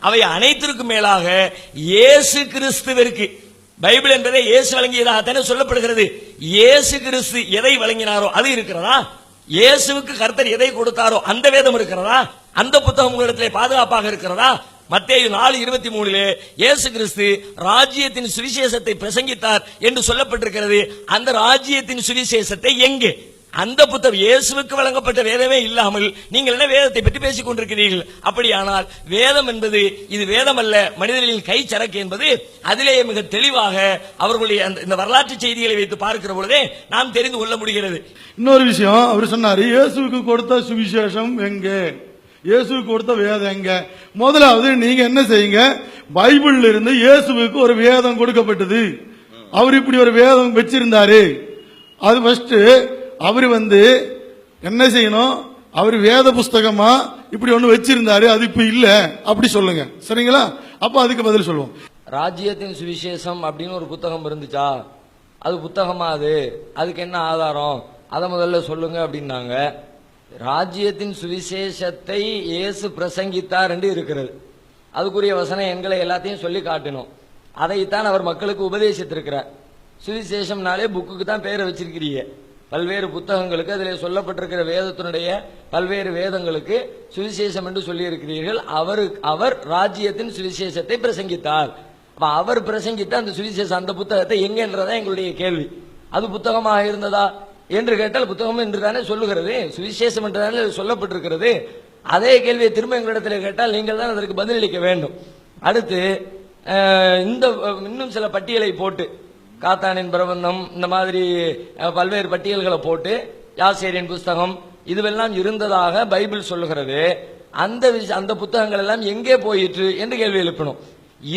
அவை அனைத்திற்கும் மேலாக இயேசு கிறிஸ்துவிற்கு, பைபிள் என்பதை இயேசு வழங்கியதாகத்தானே சொல்லப்படுகிறது. இயேசு கிறிஸ்து எதை வழங்கினாரோ அது இருக்கிறதா? இயேசுவுக்கு கர்த்தர் எதை கொடுத்தாரோ அந்த வேதம் இருக்கிறதா? அந்த புத்தகம் உங்களிடத்திலே பாதுகாப்பாக இருக்கிறதா? மத்தேயு 4:23 இயேசு கிறிஸ்து ராஜ்யத்தின் சுவிசேஷத்தை பிரசங்கித்தார் என்று சொல்லப்பட்டிருக்கிறது. அந்த ராஜ்யத்தின் சுவிசேஷத்தை எங்கே? அந்த புத்தகம் இயேசுவுக்கு வழங்கப்பட்ட வேதமே இல்லாமல் நீங்கள் என்ன வேதத்தை பற்றி பேசிக் கொண்டிருக்கிறீர்கள்? அப்படியானால் வேதம் என்பது இது வேதம் அல்ல, மனிதர்களின் கை சரக்கு என்பது அதிலேயே மிக தெளிவாக அவர்களுடைய இந்த வரலாற்று செய்திகளை வைத்து பார்க்கிற பொழுதே நாம் தெரிந்து கொள்ள முடிகிறது. இன்னொரு விஷயம் அவர் சொன்னார், இயேசுவுக்கு கொடுத்த சுவிசேஷம் எங்கே, இயேசுவுக்கு கொடுத்த வேதம் எங்க? முதலாவது நீங்க என்ன செய்யுங்க, பைபிள்ல இருந்து இயேசுவுக்கு ஒரு வேதம் கொடுக்கப்பட்டது. அவர் இப்படி ஒரு வேதம் வச்சிருந்தாரு. அது ஃபர்ஸ்ட் அவர் என்ன செய்யணும், அவர் வேத புஸ்தகமா இப்படி ஒண்ணு வச்சிருந்தாரு, அது இப்ப இல்ல அப்படி சொல்லுங்க, சரிங்களா? அப்ப அதுக்கு பதில் சொல்லுவோம். ராஜ்யத்தின் சுவிசேஷம் அப்படின்னு ஒரு புத்தகம் இருந்துச்சா, அது புத்தகமா, அதுக்கு என்ன ஆதாரம், அதை முதல்ல சொல்லுங்க அப்படின்னாங்க. ராஜ்யத்தின் சுவிசேஷத்தை இயேசு பிரசங்கித்தார் என்று இருக்கிறது. அதுக்குரிய வசன எண்களை எல்லாத்தையும் சொல்லி காட்டணும். அதைத்தான் அவர் மக்களுக்கு உபதேசித்திருக்கிறார். சுவிசேஷம்னாலே புக்குக்கு தான் பேரை வச்சிருக்கிறீங்க. பல்வேறு புத்தகங்களுக்கு அதில் சொல்லப்பட்டிருக்கிற வேதத்தினுடைய பல்வேறு வேதங்களுக்கு சுவிசேஷம் என்று சொல்லி இருக்கிறீர்கள். அவர் ராஜ்யத்தின் சுவிசேஷத்தை பிரசங்கித்தார். அவர் பிரசங்கித்த அந்த சுவிசேஷம், அந்த புத்தகத்தை எங்கன்றதா எங்களுடைய கேள்வி. அது புத்தகமாக இருந்ததா என்று கேட்டால் புத்தகம் என்று தானே சொல்லுகிறது, சுவிசேஷம் என்று தானே சொல்லப்பட்டிருக்கிறது. அதே கேள்வியை திரும்ப எங்களிடத்தில் கேட்டால் நீங்கள் தான் அதற்கு பதிலளிக்க வேண்டும். அடுத்து இந்த இன்னும் சில பட்டியலை போட்டு, காத்தானின் பிரபந்தம், இந்த மாதிரி பல்வேறு பட்டியல்களை போட்டு யாசேரின் புஸ்தகம் இதுவெல்லாம் இருந்ததாக பைபிள் சொல்லுகிறது. அந்த புத்தகங்கள் எல்லாம் எங்கே போயிற்று என்று கேள்வி எழுப்பணும்.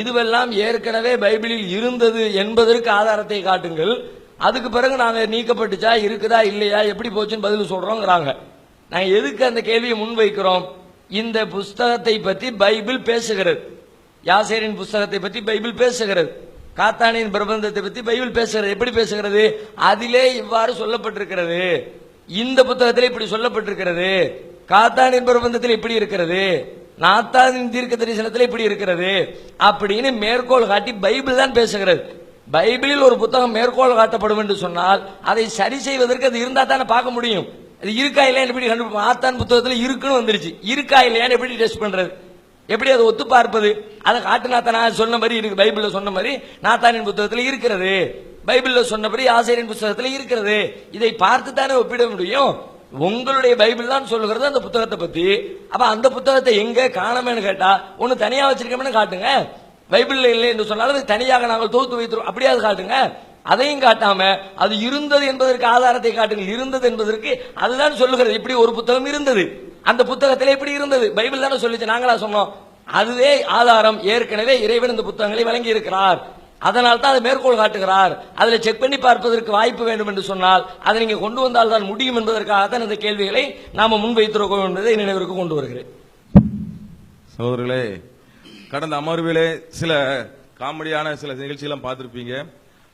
இதுவெல்லாம் ஏற்கனவே பைபிளில் இருந்தது என்பதற்கு ஆதாரத்தை காட்டுங்கள். அதுக்கு பிறகு நாங்க நீக்கப்பட்டுச்சா, இருக்குதா இல்லையா, எப்படி போச்சுன்னு பதில் சொல்றோங்கிறாங்க. நாங்க எதுக்கு அந்த கேள்வியை முன்வைக்கிறோம்? இந்த புஸ்தகத்தை பற்றி பைபிள் பேசுகிறது, யாசேரின் புஸ்தகத்தை பற்றி பைபிள் பேசுகிறது, காத்தானின் பிரபந்தத்தை பற்றி பைபிள் பேசுகிறது. எப்படி பேசுகிறது? அதிலே இவ்வாறு சொல்லப்பட்டிருக்கிறது, இந்த புத்தகத்தில் இப்படி சொல்லப்பட்டிருக்கிறது, காத்தானின் பிரபந்தத்தில் இப்படி இருக்கிறது, நாத்தானின் தீர்க்க தரிசனத்தில் இப்படி இருக்கிறது அப்படின்னு மேற்கோள் காட்டி பைபிள் தான் பேசுகிறது. பைபிளில் ஒரு புத்தகம் மேற்கோள் காட்டப்படும் என்று சொன்னால் அதை சரி செய்வதற்கு அது இருந்தா தானே பார்க்க முடியும். அது இருக்கா இல்லையா எப்படி கண்டுபிடிப்போம்? ஆத்தான் புத்தகத்தில் இருக்குன்னு வந்துருச்சு, இருக்கா இல்லையான்னு எப்படி டெஸ்ட் பண்றது, எப்படி அதை ஒத்து பார்ப்பது? அதை காட்டுனா நான் சொன்ன மாதிரி இருக்கு, பைபிள்ல சொன்ன மாதிரி நாத்தானின் புத்தகத்தில் இருக்கிறது, பைபிள்ல சொன்னபடி ஆசிரியரின் புத்தகத்தில் இருக்கிறது. இதை பார்த்து தானே ஒப்பிட முடியும். உங்களுடைய பைபிள் தான் சொல்லுகிறது அந்த புத்தகத்தை பத்தி. அப்ப அந்த புத்தகத்தை எங்க காணமேன்னு கேட்டா ஒன்னு தனியா வச்சிருக்கோம்னு காட்டுங்க. பைபிள்ல இல்லை என்று சொன்னாலும் தனியாக நாங்கள் தொகுத்து வைத்திருக்கோம், அப்படியாவது காட்டுங்க. அதையும் காட்டாம அது இருந்தது என்பதற்கு ஆதாரத்தை காட்டுங்கள். இருந்தது என்பதற்கு அதுதான் சொல்லுகிறது, இப்படி ஒரு புத்தகம் இருந்தது, அந்த புத்தகத்திலே இப்படி இருந்தது, பைபிள் தானே சொல்லிச்சு, நாங்களா சொன்னோம். அதுவே ஆதாரம். ஏற்கனவே இறைவன் இந்த புத்தகங்களை வழங்கி இருக்கிறார், அதனால் தான் அதை மேற்கோள் காட்டுகிறார். அதில் செக் பண்ணி பார்ப்பதற்கு வாய்ப்பு வேண்டும் என்று சொன்னால் அதை நீங்க கொண்டு வந்தால் தான் முடியும் என்பதற்காகத்தான் இந்த கேள்விகளை நாம முன்வைத்திருக்கோம் என்பதை நினைவிற்கு கொண்டு வருகிறேன். சகோதரர்களே, கடந்த அமர்விலே சில காமெடியான சில நிகழ்ச்சியெல்லாம் பார்த்திருப்பீங்க.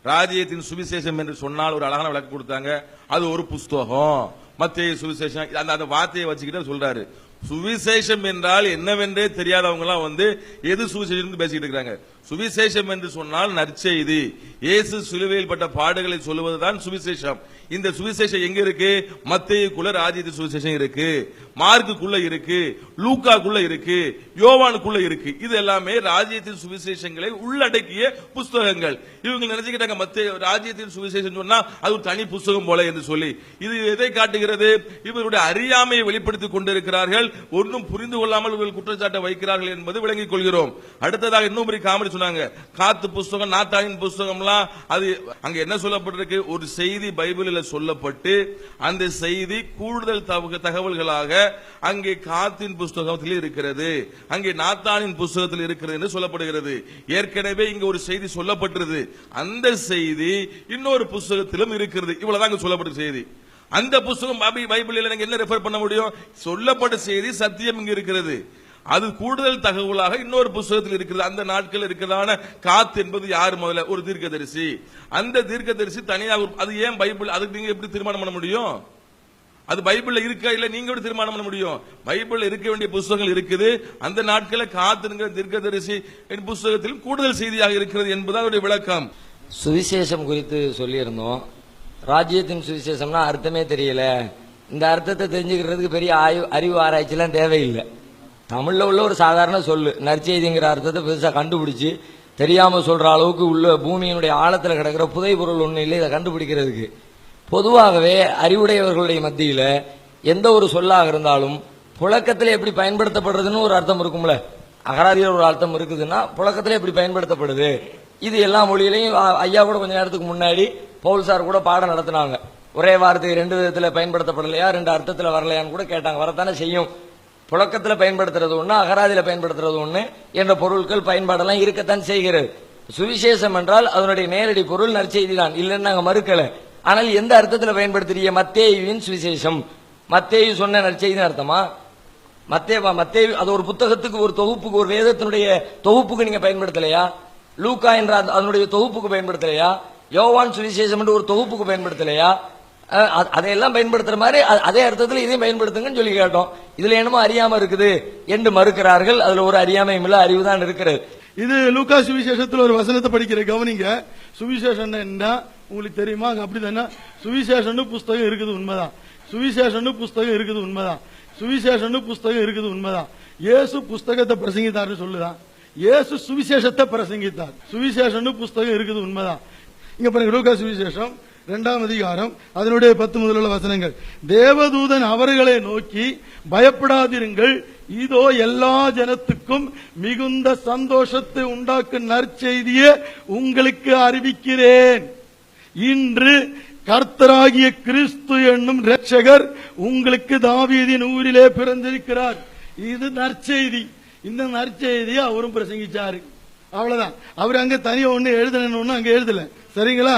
ராஜ்யத்தின் சுவிசேஷம் என்று சொன்னால் ஒரு அழகான விளக்கம் கொடுத்தாங்க. அது ஒரு புஸ்தகம், மத்தேயு சுவிசேஷம், அந்த வார்த்தையை வச்சுக்கிட்டு சொல்றாரு. சுவிசேஷம் என்றால் என்னவென்றே தெரியாதவங்க எல்லாம் எது சுவிசேஷம் பேசிக்கிட்டு இருக்காங்க. சுவிசேஷம் என்று சொன்னால் நற்செய்தி, இயேசு சிலுவையில் பட்ட பாடுகளை சொல்லுவதுதான் சுவிசேஷம். இந்த சுவிசேஷம் எங்க இருக்கு? மத்தேயுக்குள்ள ராஜ்யத்தின் சுவிசேஷம் இருக்கு, மார்க்குக்குள்ள இருக்கு, லூக்காக்குள்ள இருக்கு, யோவானுக்குள்ள இருக்கு. இது எல்லாமே ராஜ்யத்தின் சுவிசேஷங்களை உள்ளடக்கிய புஸ்தகங்கள். இவங்க நினைச்சுக்கிட்டாங்க மத்தேயு ராஜ்யத்தின் சுவிசேஷம் சொன்னா அது ஒரு தனி புஸ்தகம் போல என்று சொல்லி. இது எதை காட்டுகிறது? இவருடைய அறியாமையை வெளிப்படுத்திக் கொண்டிருக்கிறார்கள், ஒன்றும் புரிந்து கொள்ளாமல் இவர்கள் குற்றச்சாட்டை வைக்கிறார்கள் என்பது விளங்கிக் கொள்கிறோம். அடுத்ததாக இன்னும் காமெடி சொன்னாங்க, காத்து புஸ்தகம், நாத்தானின் புஸ்தகம்லாம் அது அங்க என்ன சொல்லப்பட்டிருக்கு? ஒரு செய்தி பைபிளில் சொல்லப்பட்டு அந்த செய்தி கூடுதல் தகவல்களாக அங்கே காத்தின் புஸ்தகத்தில் இருக்கிறது, அங்கே நாத்தானின் புஸ்தகத்தில் இருக்கிறது என்று சொல்லப்படுகிறது. ஏற்கனவே இங்க ஒரு செய்தி சொல்லப்பட்டிருது, அந்த செய்தி இன்னொரு புஸ்தகத்திலும் இருக்கிறது. இவ்வளவுதான் சொல்லப்பட்ட செய்தி. அந்த புஸ்தகம் பைபிளில் என்ன ரெஃபர் பண்ண முடியும்? சொல்லப்பட்ட செய்தி சத்தியம் இங்க இருக்கிறது, அது கூடுதல் தகவலாக இன்னொரு புத்தகத்தில் இருக்கிறது. அந்த நாட்கள் இருக்கிறதான காத்து என்பது யார்? முதல்ல ஒரு தீர்க்கதரிசி. அந்த தீர்க்கதரிசி தனியாக, அது ஏன் பைபிள்? அதுக்கு நீங்க எப்படி தீர்மானம் பண்ண முடியும்? அது பைபிள்ல இருக்கா இல்ல நீங்க கூட தீர்மானம் பண்ண முடியும். பைபிள்ல இருக்க வேண்டிய புத்தகங்கள் இருக்குது. அந்த நாட்களை காத்திருக்கிற தீர்க்கதரிசி புத்தகத்திலும் கூடுதல் செய்தியாக இருக்கிறது என்பது அவருடைய விளக்கம். சுவிசேஷம் குறித்து சொல்லியிருந்தோம். ராஜ்யத்தின் சுவிசேஷம்னா அர்த்தமே தெரியல. இந்த அர்த்தத்தை தெரிஞ்சுக்கிறதுக்கு பெரிய அறிவு ஆராய்ச்சிலாம் தேவையில்லை. தமிழ்ல உள்ள ஒரு சாதாரண சொல்லு நற்செய்திங்கிற அர்த்தத்தை பெருசா கண்டுபிடிச்சு தெரியாம சொல்ற அளவுக்கு உள்ள பூமியினுடைய ஆழத்துல கிடக்கிற புதை பொருள் ஒண்ணு இல்லை இதை கண்டுபிடிக்கிறதுக்கு. பொதுவாகவே அறிவுடையவர்களுடைய மத்தியில எந்த ஒரு சொல்லாக இருந்தாலும் புழக்கத்தில் எப்படி பயன்படுத்தப்படுறதுன்னு ஒரு அர்த்தம் இருக்கும்ல. அகராதியில் ஒரு அர்த்தம் இருக்குதுன்னா புழக்கத்தில் எப்படி பயன்படுத்தப்படுது. இது எல்லா மொழியிலையும் ஐயா கூட கொஞ்ச நேரத்துக்கு முன்னாடி பவுல் சார் கூட பாடம் நடத்தினாங்க. ஒரே வார்த்தை 2 விதத்துல பயன்படுத்தப்படலையா 2 அர்த்தத்துல வரலையான்னு கூட கேட்டாங்க. வரத்தானே செய்யும். புழக்கத்தில் பயன்படுத்துறது ஒண்ணு, அகராதியில பயன்படுத்துறது ஒண்ணு என்ற பொருட்கள் பயன்பாடெல்லாம் இருக்கத்தான் செய்கிறது. சுவிசேஷம் என்றால் அதனுடைய நேரடி பொருள் நற்செய்தி தான், இல்லைன்னு நாங்க மறுக்கல. ஆனால் எந்த அர்த்தத்தில் பயன்படுத்துறீங்க? மத்தேயுவின் சுவிசேஷம், மத்தேயு சொன்ன நற்செய்தின்னு அர்த்தமா? மத்தேயு அது ஒரு புத்தகத்துக்கு, ஒரு தொகுப்புக்கு, ஒரு வேதத்தினுடைய தொகுப்புக்கு நீங்க பயன்படுத்தலையா? லூக்கா என்ற அதனுடைய தொகுப்புக்கு பயன்படுத்தலையா? யோவான் சுவிசேஷம் என்று ஒரு தொகுப்புக்கு பயன்படுத்தலையா? அதையெல்லாம் பயன்படுத்துற மாதிரி அதே அர்த்தத்தில் இதையும் பயன்படுத்துங்கன்னு சொல்லி கேட்டோம். இதுல என்னமோ அறியாம இருக்குது என்று மறுக்கிறார்கள். அதுல ஒரு அறியாமையும் இல்ல, அறிவுதான் இருக்கிறது. இது லூக்கா சுவிசேஷத்தில் ஒரு வசனத்தை படிக்கிற கவனிங்க. சுவிசேஷம் என்ன உங்களுக்கு தெரியுமா? அப்படித்தானே சுவிசேஷன் புஸ்தகம் இருக்குது, உண்மைதான். சுவிசேஷன் புஸ்தகம் இருக்குது, உண்மைதான். சுவிசேஷன் புஸ்தகம் இருக்குது, உண்மைதான். இயேசு புஸ்தகத்தை பிரசங்கித்தார்னு சொல்லுதான். இயேசு சுவிசேஷத்தை பிரசங்கித்தார். சுவிசேஷன் புஸ்தகம் இருக்குது, உண்மைதான். இங்க பாருங்க, லூக்கா சுவிசேஷம் 2ஆம் அதிகாரம் அதனுடைய 10 முதலுள்ள வசனங்கள். தேவதூதன் அவர்களை நோக்கி, பயப்படாதிருங்கள், இதோ எல்லா ஜனத்துக்கும் மிகுந்த சந்தோஷத்தை உண்டாக்கும் நற்செய்தியை உங்களுக்கு அறிவிக்கிறேன். இன்று கர்த்தராகிய கிறிஸ்து என்னும் இரட்சகர் உங்களுக்கு தாவீதின் ஊரிலே பிறந்திருக்கிறார். இது நற்செய்தி. இந்த நற்செய்தியை அவரும் பிரசங்கிச்சாரு. அவ்வளவுதான். அவர் அங்க தனியா ஒண்ணு எழுதணும்னு அங்க எழுதல. சரிங்களா?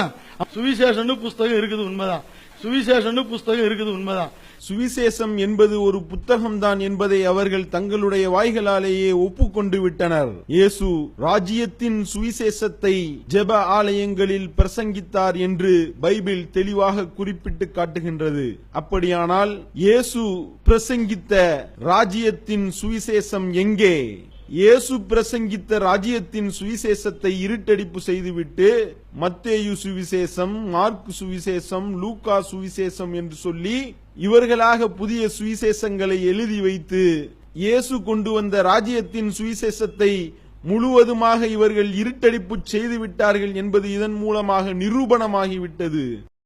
சுவிசேஷன் புஸ்தகம் இருக்குது, உண்மைதான். சுவிசேஷன் புஸ்தகம் இருக்குது, உண்மைதான். சுவிசேஷம் என்பது ஒரு புத்தகம்தான் என்பதை அவர்கள் தங்களுடைய வாய்களாலேயே ஒப்புக்கொண்டு விட்டனர். இயேசு ராஜ்யத்தின் சுவிசேஷத்தை ஜெப ஆலயங்களில் பிரசங்கித்தார் என்று பைபிள் தெளிவாக குறிப்பிட்டு காட்டுகின்றது. அப்படியானால் இயேசு பிரசங்கித்த ராஜ்யத்தின் சுவிசேஷம் எங்கே? இயேசு பிரசங்கித்த ராஜ்யத்தின் சுவிசேஷத்தை இருட்டடிப்பு செய்துவிட்டு மத்தேயு சுவிசேஷம், மார்க்கு சுவிசேஷம், லூக்கா சுவிசேஷம் என்று சொல்லி இவர்களாக புதிய சுவிசேஷங்களை எழுதி வைத்து இயேசு கொண்டு வந்த ராஜ்யத்தின் சுவிசேஷத்தை முழுவதுமாக இவர்கள் இருட்டடிப்பு செய்து விட்டார்கள் என்பது இதன் மூலமாக நிரூபணமாகிவிட்டது.